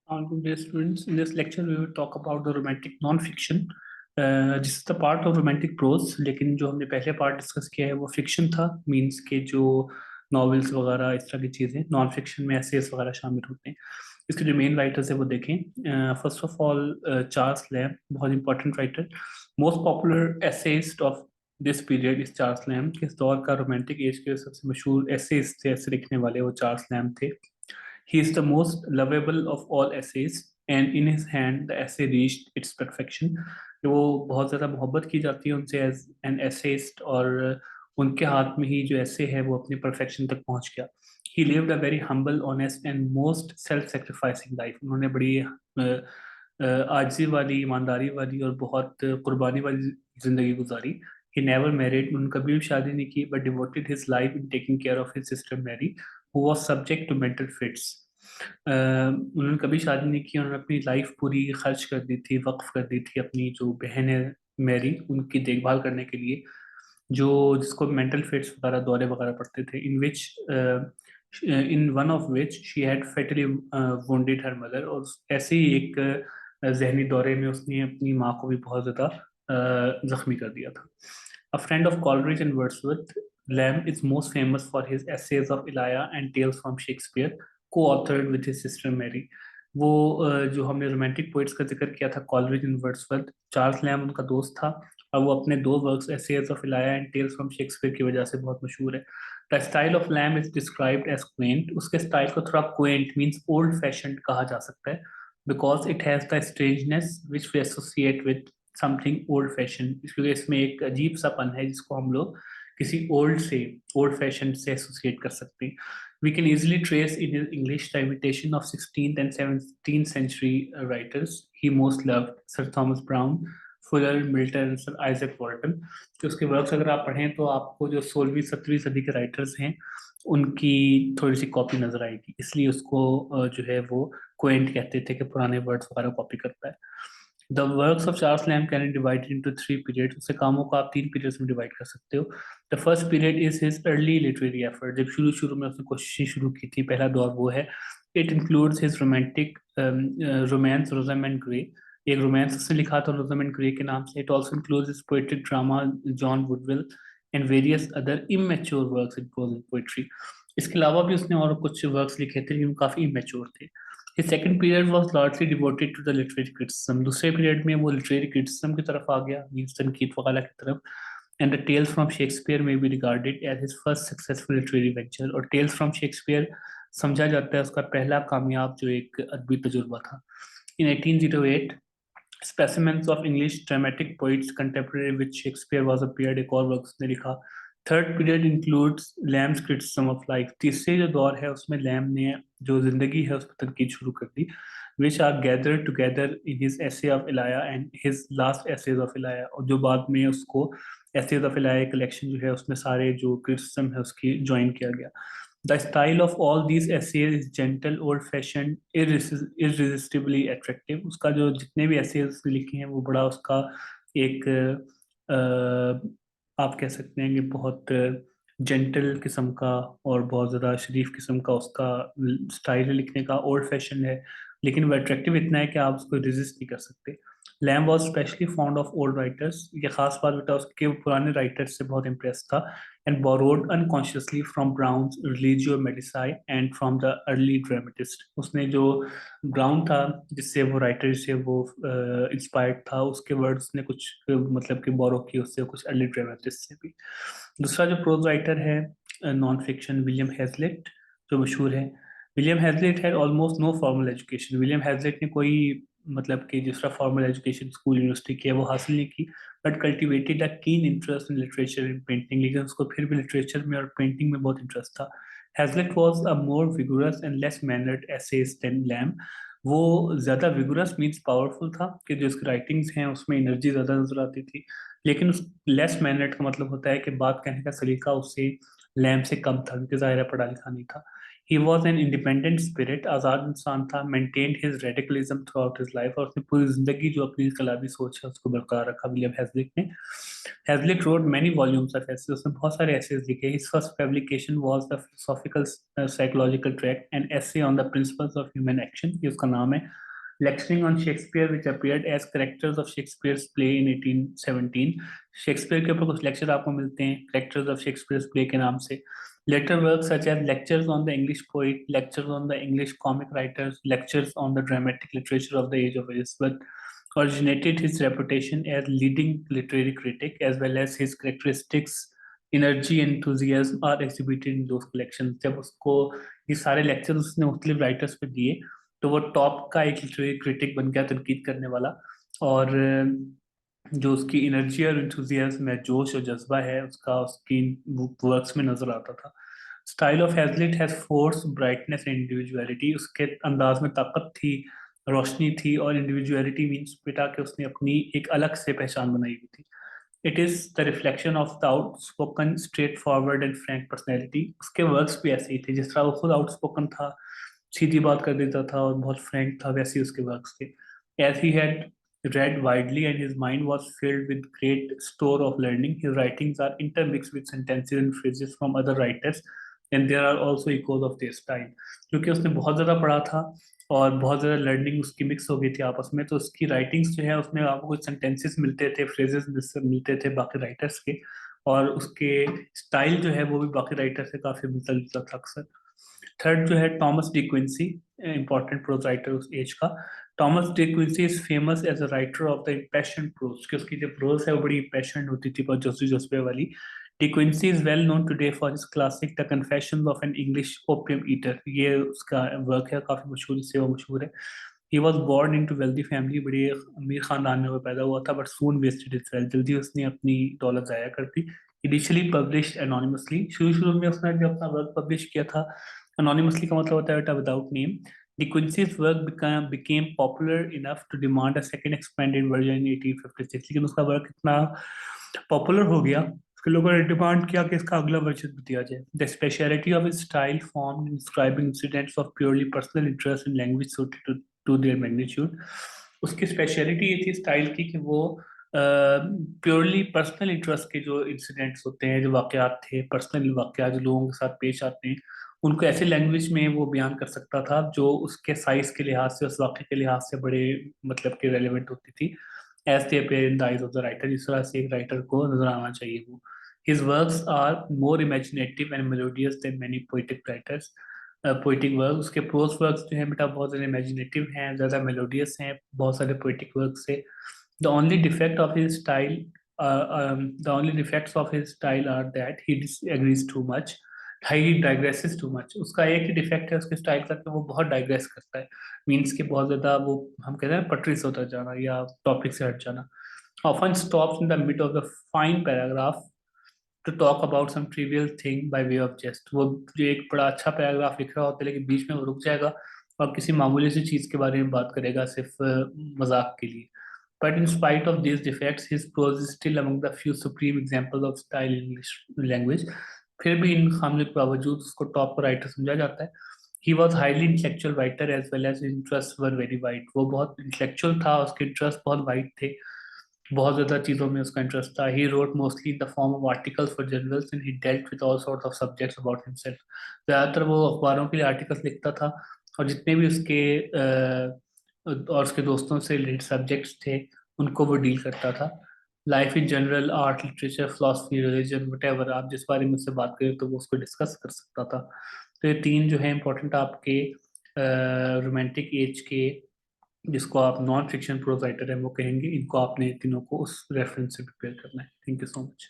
Dear students, in this lecture we will talk about the romantic non-fiction. This is the part of romantic prose. लेकिन जो हमने पहले part discuss किया है वो फिक्शन था, मींस के जो नॉवेल्स वगैरह इस तरह की चीज़ें नॉन फिक्शन में एसेस वगैरह शामिल होते हैं। इसके जो मेन राइटर्स है वो देखें। First of all Charles Lamb, बहुत important writer. Most popular essayist of this period is Charles Lamb. इस दौर का रोमांटिक एज के सबसे मशहूर एसेइस्ट थे, ऐसे लिखने वाले, वो चार्ल्स लैम्ब थे। He is the most lovable of all essays, and in his hand the essay reached its perfection. वो बहुत ज़्यादा मोहब्बत की जाती है उनसे एज एन एसेइस्ट, और उनके हाथ में ही जो ऐसे है वो अपनी परफेक्शन तक पहुंच गया। He lived a very humble, honest and most self-sacrificing life. उन्होंने बड़ी आजिज़ी वाली, ईमानदारी वाली और बहुत कुर्बानी वाली जिंदगी गुजारी। He never married, उन्होंने कभी भी शादी नहीं की, but devoted his life in taking care of his sister Mary, who was subject to mental fits. उन्होंने कभी शादी नहीं की, उन्होंने अपनी लाइफ पूरी खर्च कर दी थी, वक्फ कर दी थी अपनी जो बहन है मैरी, उनकी देखभाल करने के लिए, जो जिसको मेंटल फिट्स वगैरह, दौरे वगैरह पड़ते थे, in one of which she had fatally wounded her mother. और ऐसे ही एक जहनी दौरे में उसने अपनी माँ को भी बहुत ज़्यादा जख्मी कर दिया था। अ friend of Coleridge and Wordsworth, Lamb is most famous for his essays of Elia and Tales from Shakespeare, co-authored with his sister Mary. वो जो हमने रोमांटिक पोइट्स का जिक्र किया था, Coleridge and Wordsworth, Charles Lamb उनका दोस्त था, और वो अपने दो works essays of Elia and tales from Shakespeare की वजह से बहुत मशहूर है। The style of Lamb is described as quaint. उसके स्टाइल को थोड़ा क्वेंट मींस ओल्ड फैशन्ड कहा जा सकता है, because it has the strangeness which we associate with something old fashion. क्योंकि इसमें एक अजीब सा पन है जिसको हम लोग किसी ओल्ड फैशन से एसोसिएट कर सकते हैं। We can easily trace in his English the imitation of 16th and 17th century writers he most loved, Sir Thomas Browne, Fuller, Milton, Sir Isaac Walton। तो उसके वर्क्स अगर आप पढ़ें तो आपको जो 16वीं 17वीं सदी के राइटर्स हैं उनकी थोड़ी सी कॉपी नजर आएगी, इसलिए उसको जो है वो क्वेंट कहते थे कि पुराने वर्ड्स वगैरह कॉपी करता है। The works of Charles lamb can be divided into three periods. उसके कामों को आप तीन पीरियड्स में डिवाइड कर सकते हो। The first period is his early literary effort, जब शुरू शुरू में उसने कोशिशें शुरू की थी, पहला दौर वो है। It includes his romantic romance Rosamund Gray, एक रोमांस उसने लिखा था रोज़ामेंड ग्रे के नाम से। It also includes his poetic drama John Woodvil and various other immature works in prose and poetry. इसके अलावा भी उसने और कुछ वर्क्स लिखे थे जो काफी इमेच्योर थे। His second period was largely devoted to the literary criticism. दूसरे पीरियड में वो literary criticism की तरफ आ गया, मीन्स तनकीद वगैरह की तरफ। And the Tales from Shakespeare may be regarded as his first successful literary venture. और Tales from Shakespeare समझा जाता है उसका पहला कामयाब जो एक अदबी तजुर्बा था। In 1808, Specimens of English dramatic poets contemporary with Shakespeare was appeared, एक और वर्क उसने लिखा। Third period includes Lamb's criticism of life. तीसरे जो दौर है उसमें लैम ने जो जिंदगी है उस पर तनकीद शुरू कर दी, which are gathered together in his essay of Elia and his last essays of Elia. और जो बाद में उसको एसेज ऑफ इलाया कलेक्शन जो है उसमें सारे जो क्रिटिसिज्म है उसकी ज्वाइन किया गया। The style of all these essays is gentle, old-fashioned, irresistibly attractive. उसका जो जितने भी essays लिखे हैं वो बड़ा उसका एक आप कह सकते हैं कि बहुत जेंटल किस्म का और बहुत ज़्यादा शरीफ किस्म का उसका स्टाइल है लिखने का, ओल्ड फैशन है, लेकिन वो अट्रैक्टिव इतना है कि आप उसको रेजिस्ट नहीं कर सकते। Lamb was specially fond of old writers. ये खास बात बेटा उसके वो पुराने राइटर्स से बहुत इम्प्रेस था। And borrowed unconsciously from Browne, Religio Medici and from the early dramatist. उसने जो ब्राउन था जिससे वो राइटर से वो इंस्पायर्ड था, उसके वर्ड्स ने कुछ मतलब कि बोरो किए उससे कुछ अर्ली ड्रामेटिस्ट से भी। दूसरा जो प्रोज राइटर है नॉन फिक्शन, विलियम हैजलिट, जो मशहूर है। William Hazlitt had almost no formal education. William Hazlitt ने कोई मतलब कि दूसरा फॉर्मल एजुकेशन स्कूल यूनिवर्सिटी किया वो हासिल नहीं की, but cultivated a keen interest in literature and painting. लेकिन उसको फिर भी लिटरेचर में और पेंटिंग में बहुत इंटरेस्ट था। Hazlitt was a more vigorous and less mannered essayist than Lamb. वो ज़्यादा विगुरस मीन्स पावरफुल था कि जो इसकी राइटिंग्स हैं उसमें एनर्जी ज़्यादा नजर आती थी, लेकिन उस लेस मैनर्ड का मतलब होता है कि बात कहने का सलीका उससे लैम्ब से कम था, क्योंकि ज़ाहिर है पढ़ा लिखा नहीं था। He was an independent spirit, आज़ाद इंसान था, maintained his radicalism throughout his life, और उसने पूरी जिंदगी जो अपनी इनकलाबी सोच है उसको बरकरार रखा विलियम हेजलिक ने। Hazlitt wrote many volumes of essays, उसने बहुत सारे एसेज लिखे। His first publication was the philosophical psychological tract an essay on the principles of human action, ये उसका नाम है। Lecturing on Shakespeare, which appeared as characters of Shakespeare's play in 1817। Shakespeare के ऊपर कुछ लेक्चर आपको मिलते हैं characters of Shakespeare's play के नाम से। Later works such as lectures on the English poet, lectures on the English comic writers, lectures on the dramatic literature of the age of Elizabeth originated his reputation as leading literary critic, as well as his characteristics, energy and enthusiasm are exhibited in those collections। जब उसको ये सारे lecture उसने मुख्तलिफ writers पे दिए तो वो टॉप का एक लिटरेरी क्रिटिक बन गया, तनकीद करने वाला। और जो उसकी एनर्जी और इंथुजियाज्म है, जोश और जज्बा है उसका, उसकी वर्क्स में नजर आता था। Style of Hazlitt has force, brightness and individuality, उसके अंदाज में ताकत थी, रोशनी थी, और इंडिविजुअलिटी मीन्स बेटा कि उसने अपनी एक अलग से पहचान बनाई हुई थी। It is the reflection of the outspoken straight forward and Frank personality. उसके वर्क्स भी ऐसे ही थे, जिस तरह वो खुद आउटस्पोकन था, सीधी बात कर देता था और बहुत फ्रैंक था, वैसे ही उसके वर्क्स थे। As he had read widely and his mind was filled with great store of learning, his writings are intermixed with sentences and phrases from other writers, and there are also echoes of their style। क्योंकि उसने बहुत ज़्यादा पढ़ा था और बहुत ज़्यादा learning उसकी मिक्स हो गई थी आपस में, तो उसकी राइटिंग्स जो है उसमें आपको कुछ सेंटेंसेस मिलते थे, फ्रेजेस मिलते थे बाकी राइटर्स के, और उसके स्टाइल जो है वो भी बाकी राइटर से काफ़ी मिलता जुलता था अक्सर। थर्ड जो है Thomas De Quincey, important prose writer उस एज का। Thomas De Quincey is famous as a writer of the impassioned prose, कि उसकी जो प्रोज है वो बड़ी इम्पैशन्ड होती थी, बहुत जज्बे जज्बे वाली। D Quincey is well known today for his classic the confessions of an English opium eater, ये उसका वर्क है, काफी मशहूर, इससे वो मशहूर है। He was born into wealthy family, बड़ी अमीर खानदान में वो पैदा हुआ था, but soon wasted his wealth, जल्दी उसने अपनी दौलत जाया कर दी। इनिशियली पब्लिश एनोनिमसली, शुरू में उसने जब अपना वर्क पब्लिश किया था, anonymously का मतलब होता है बेटा without name। De Quincey's work became popular enough to demand a second expanded version in 1856, लेकिन उसका वर्क इतना पॉपुलर हो गया कि लोगों ने डिमांड किया कि इसका अगला वर्जन भी दिया जाए। The speciality of his style form in describing incidents of purely personal interest in language suited to their magnitude. उसकी स्पेशलिटी ये थी स्टाइल की कि वो प्योरली पर्सनल इंटरेस्ट के जो इंसिडेंट्स होते हैं, जो वाकयात थे, पर्सनल वाकयात जो लोगों के साथ पेश आते हैं, उनको ऐसे लैंग्वेज में वो बयान कर सकता था जो उसके साइज के लिहाज से, उस वाक्य के लिहाज से बड़े मतलब के रेलिवेंट होती थी। As they appear in the eyes of the writer, जिस तरह से एक राइटर को नजर आना चाहिए वो। His works are more imaginative and melodious than many poetic writers. Poetic work, उसके प्रोज वर्क्स जो हैं बेटा बहुत ज़्यादा इमेजिनेटिव हैं, ज़्यादा मेलोडियस हैं बहुत सारे पोएटिक वर्क से। The only defect of his style the only defects of his style are that he disagrees too much, he digresses too much. उसका एक ही डिफेक्ट है उसके स्टाइल का कि वो बहुत डाइग्रेस करता है, मीन्स कि बहुत ज्यादा वो, हम कहते हैं पटरी से उतर जाना या टॉपिक से हट जाना। Often stops in the mid of the fine paragraph to talk about some trivial thing by way of jest. वो जो एक बड़ा अच्छा पैराग्राफ लिख रहा होता है लेकिन बीच में वो रुक जाएगा और किसी मामूली सी चीज के बारे में बात करेगा, सिर्फ मजाक के लिए। But in spite of these defects, his prose is still among the few supreme examples of style in English language। फिर भी इन खामियों के बावजूद उसको टॉप का राइटर समझा जाता है। He was highly intellectual writer as well as his interests were very wide। वो बहुत इंटेलेक्चुअल था, उसके इंटरेस्ट बहुत वाइड थे, बहुत ज़्यादा चीज़ों में उसका इंटरेस्ट था। He wrote mostly in the form of articles for journals and he dealt with all sorts of subjects about himself। ज़्यादातर वो अखबारों के लिए आर्टिकल्स लिखता था और जितने भी उसके और उसके दोस्तों से रिलेटेड सब्जेक्ट्स थे उनको वो डील करता था। Life in general, art, literature, philosophy, religion, whatever, आप जिस बारे में उससे बात करें तो वो उसको डिस्कस कर सकता था। तो ये तीन जो है इंपॉर्टेंट आपके रोमांटिक एज के, जिसको आप नॉन फिक्शन प्रोज राइटर है वो कहेंगे, इनको आपने तीनों को उस रेफरेंस से प्रिपेयर करना है। Thank you so much.